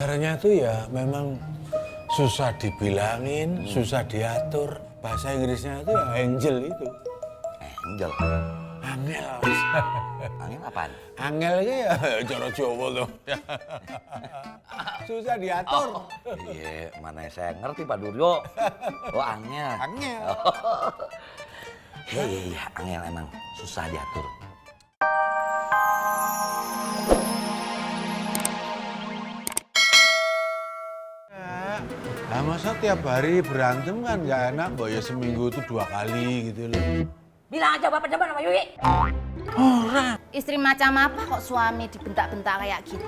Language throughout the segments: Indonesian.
Dasarnya tuh ya memang susah dibilangin, susah diatur. Bahasa Inggrisnya itu ya angel itu. Angel? Angel. Angel apaan? Angel itu ya cara Jawa tuh. Susah diatur. Oh, iya, mana saya ngerti Pak Duryo. Oh, angel. Angel. Iya, angel emang susah diatur. Nah, masa tiap hari berantem kan nggak enak, Mbak, ya seminggu itu 2 kali gitu loh. Bilang aja bapak depan sama Yui. Orang. Istri macam apa kok suami dibentak-bentak kayak gitu?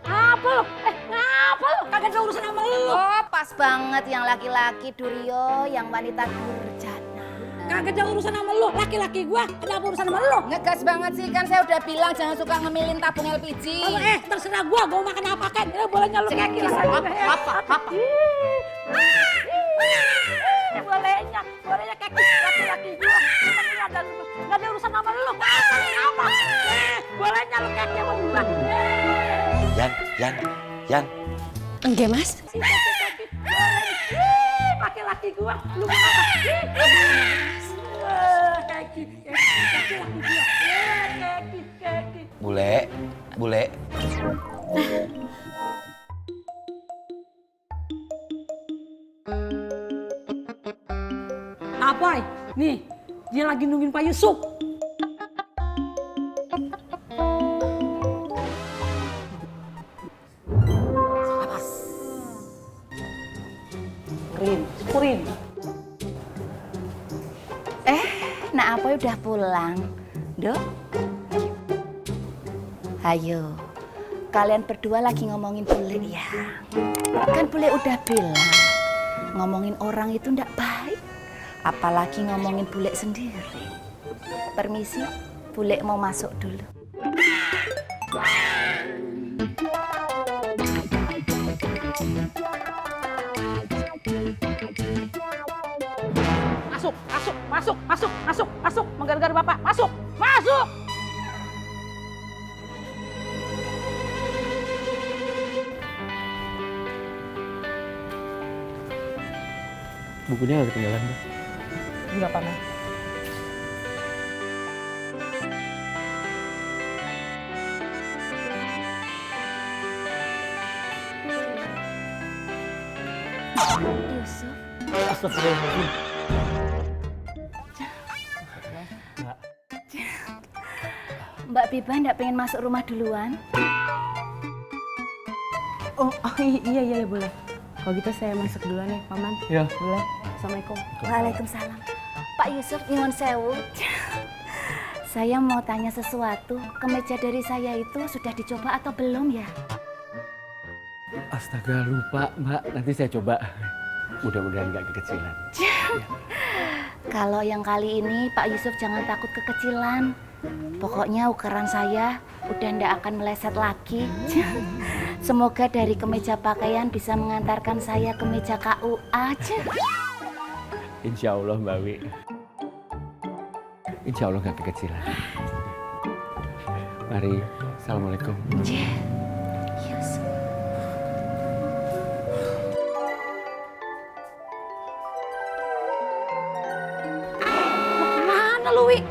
Apa lu? Ngapa lu? Kagak ada urusan sama lu. Oh, pas banget yang laki-laki Duryo, yang wanita durjana. Kagak ada urusan sama lu. Laki-laki gua ada apa urusan sama lu? Ngegas banget sih, kan saya udah bilang jangan suka ngemilin tabung LPG. Terserah gua mau makan apa kan. Ya bolehnya lu kaki lah. Apa? Bolehnya kaki laki-laki gua. Enggak ada urusan sama lu. Apa? Bolehnya lu kaki sama gua. Yan. Enggak, Mas. Pakai laki gua. Lu mau apa? Kaki laki gua. Kaki. Bule. Apa? Nih, dia lagi nungguin Pak Yusuf. Kurin. Nak Apoy udah pulang, Dok? Ayo, kalian berdua lagi ngomongin bule ya. Kan bule udah bilang, ngomongin orang itu ndak baik. Apalagi ngomongin bule sendiri. Permisi, bule mau masuk dulu. Masuk. Menggar-gar bapak. Masuk. Bukunya nggak ketinggalan, Bang? Enggak pernah. Yusuf, Astagfirullahaladzim. Mbak Biba ndak pengen masuk rumah duluan? Oh iya boleh. Kalau gitu saya masuk duluan nih, Paman. Ya. Boleh. Assalamualaikum. Waalaikumsalam. Pak Yusuf, nyuwun sewu. Saya mau tanya sesuatu. Kemeja dari saya itu sudah dicoba atau belum ya? Astaga, lupa, Mbak. Nanti saya coba. Mudah-mudahan nggak kekecilan. Kalau yang kali ini Pak Yusuf jangan takut kekecilan. Pokoknya ukuran saya udah ndak akan meleset lagi. Semoga dari kemeja pakaian bisa mengantarkan saya ke meja KUA. Insya Allah, Mbak Wi. Insya Allah nggak kekecilan. Mari, Assalamualaikum. Yusuf. Mana lu, Wi?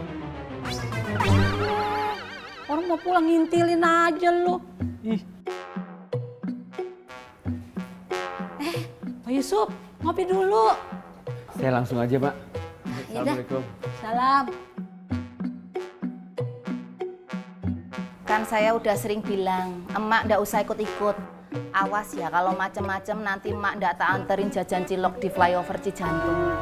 Orang mau pulang ngintilin aja lu. Ih, Pak Yusuf, ngopi dulu. saya langsung aja, Pak. Yaudah. Assalamualaikum. Salam. Kan saya udah sering bilang, emak ndak usah ikut-ikut. Awas ya kalau macem-macem nanti emak ndak tak anterin jajan cilok di flyover Cijantung.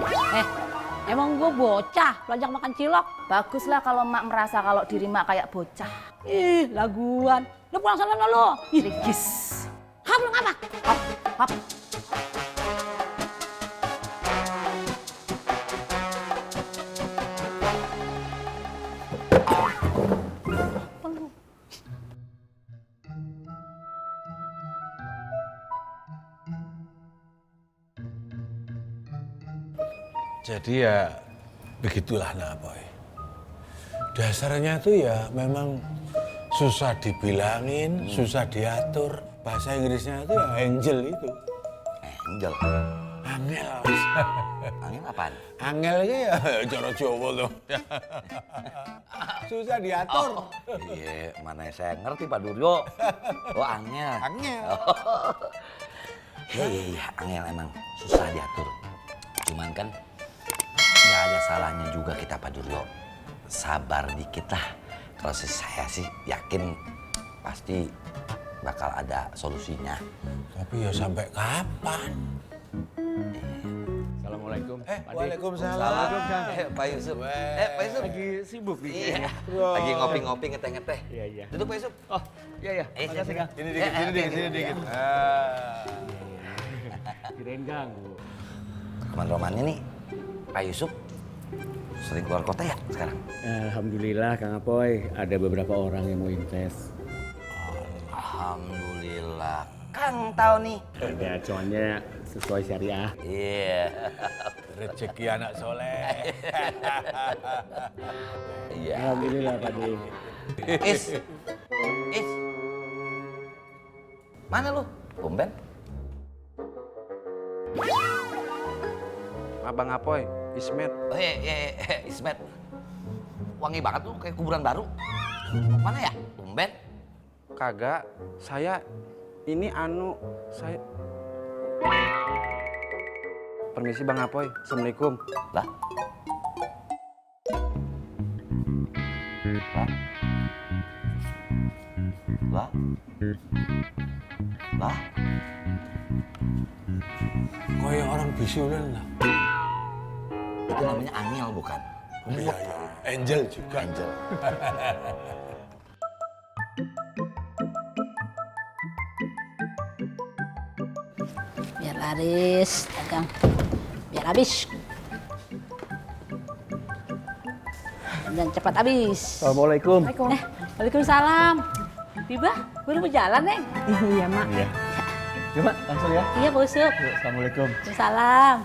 Emang gue bocah belajar makan cilok? Baguslah kalau emak merasa kalau diri emak kayak bocah. Ih, laguan. Lu pulang sana lo. Rigis. Hap lu ngapa? Hap. Jadi ya begitulah Nak Boy. Dasarnya tuh ya memang susah dibilangin, susah diatur. bahasa Inggrisnya itu ya angel itu. Angel. Angel. Angel apaan? Angel itu ya cara Jawa tuh. Susah diatur. Iya, mana saya ngerti Pak Duryo. Oh, angel. Angel. Iya, angel emang susah diatur. Cuman kan nggak ada salahnya juga kita Pak Duryo. Sabar dikit lah. Kalau saya sih yakin pasti bakal ada solusinya. Tapi ya sampai kapan? Assalamualaikum. Pak De. Waalaikumsalam. Pak Yusuf. Pak Yusuf. Lagi sibuk nih. Iya. Lagi ngopi-ngopi ngeteh-ngeteh. Iya, iya. Duduk Pak Yusuf. Oh, iya, iya. Makasih, Kang. Sini dikit. Kirain ganggu. Roman-romannya nih, Pak Yusuf sering keluar kota ya sekarang? Alhamdulillah, Kang Apoy. Ada beberapa orang yang mau invest. Alhamdulillah. Kang tahu nih. Ada acuannya sesuai syariah. Iya. Rezeki anak soleh. Iya. Alhamdulillah, Pak De. Is. Mana lu? Tumben. Abang Apoy, Ismet. Oh, Ismet. Wangi banget tuh kayak kuburan baru. Mana ya? Tumben. Kagak, saya Permisi Bang Apoy, Assalamualaikum. Lah. Lah. Kayak orang bisulan lah. Itu namanya angel bukan? Iya. Angel juga. Angel. Biar laris, dagang. Biar habis. Dan cepat habis. Assalamualaikum. Waalaikumsalam. Tiba, baru berjalan, Neng. Iya, Mak. Iya. Coba langsung ya. Iya, Pak Yusuf. Assalamualaikum. Waalaikumsalam.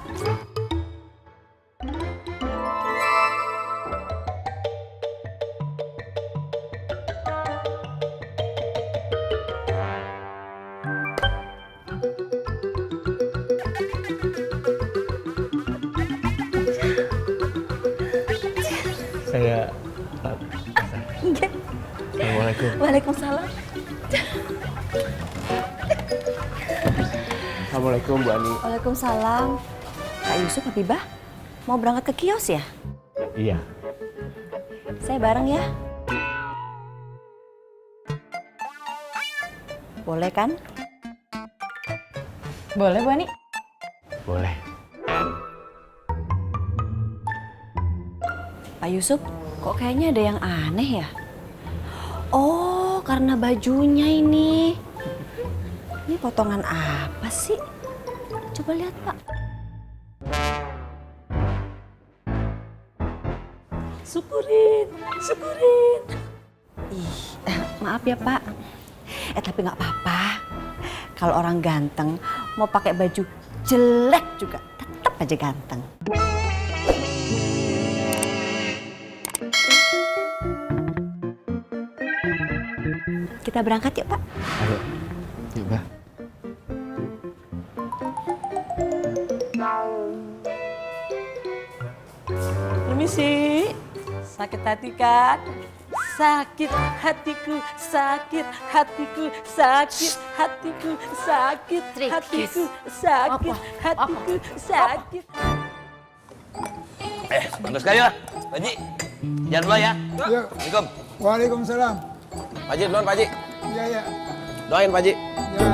Saya Assalamualaikum. Waalaikumsalam. Assalamualaikum Bu Ani. Waalaikumsalam. Kak Yusuf, Habibah, mau berangkat ke kios ya? Iya. Saya bareng ya. Boleh kan? Boleh, Bu Ani? Boleh. Pak Yusuf, kok kayaknya ada yang aneh ya? Oh, karena bajunya ini. Ini potongan apa sih? Coba lihat, Pak. Syukurin. Ih, maaf ya, Pak. Tapi nggak apa-apa. Kalau orang ganteng mau pakai baju jelek juga tetap aja ganteng. Kita berangkat yuk, Pak. Ayo. Coba. Permisi. Sakit hati kan? Sakit hatiku, sakit hatiku, sakit hatiku, sakit hatiku, sakit hatiku, sakit. Bagus sekali lah. Pak Haji, jalan dulu ya. Yuk. Assalamualaikum. Waalaikumsalam. Pak Haji, duluan Pak Haji. Iya, iya. Doain Pak Haji. Ya.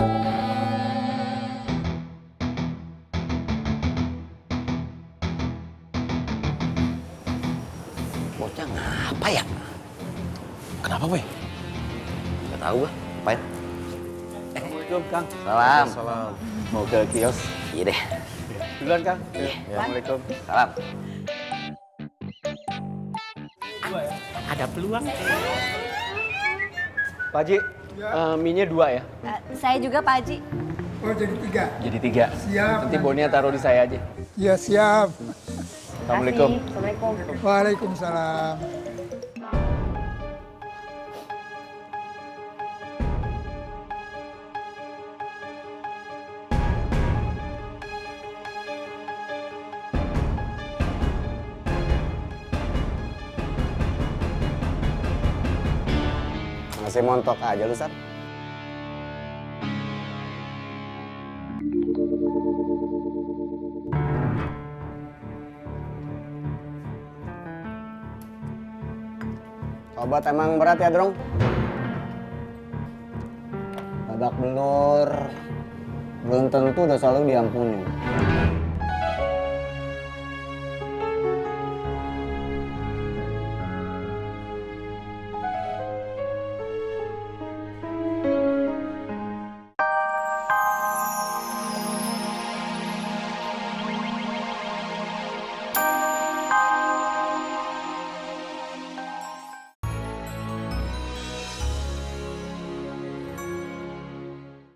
Bocah ngapa ya? Kenapa, Boy? Gak tahu gua. Ngapain? Assalamualaikum, Kang. Salam. Salam. Mau ke kios? Iya deh. Duluan, Kang. Assalamualaikum. Salam. Ada peluang. Pak Haji, mie-nya 2 ya? Saya juga, Pak Haji. Oh, jadi 3. Jadi 3. Siap. Nanti bonnya taruh di saya aja. Ya, siap. Assalamualaikum. Waalaikumsalam. Masih montok aja lu, Sat. Obat emang berat ya, Drong? Babak belur, belum tentu udah selalu diampuni.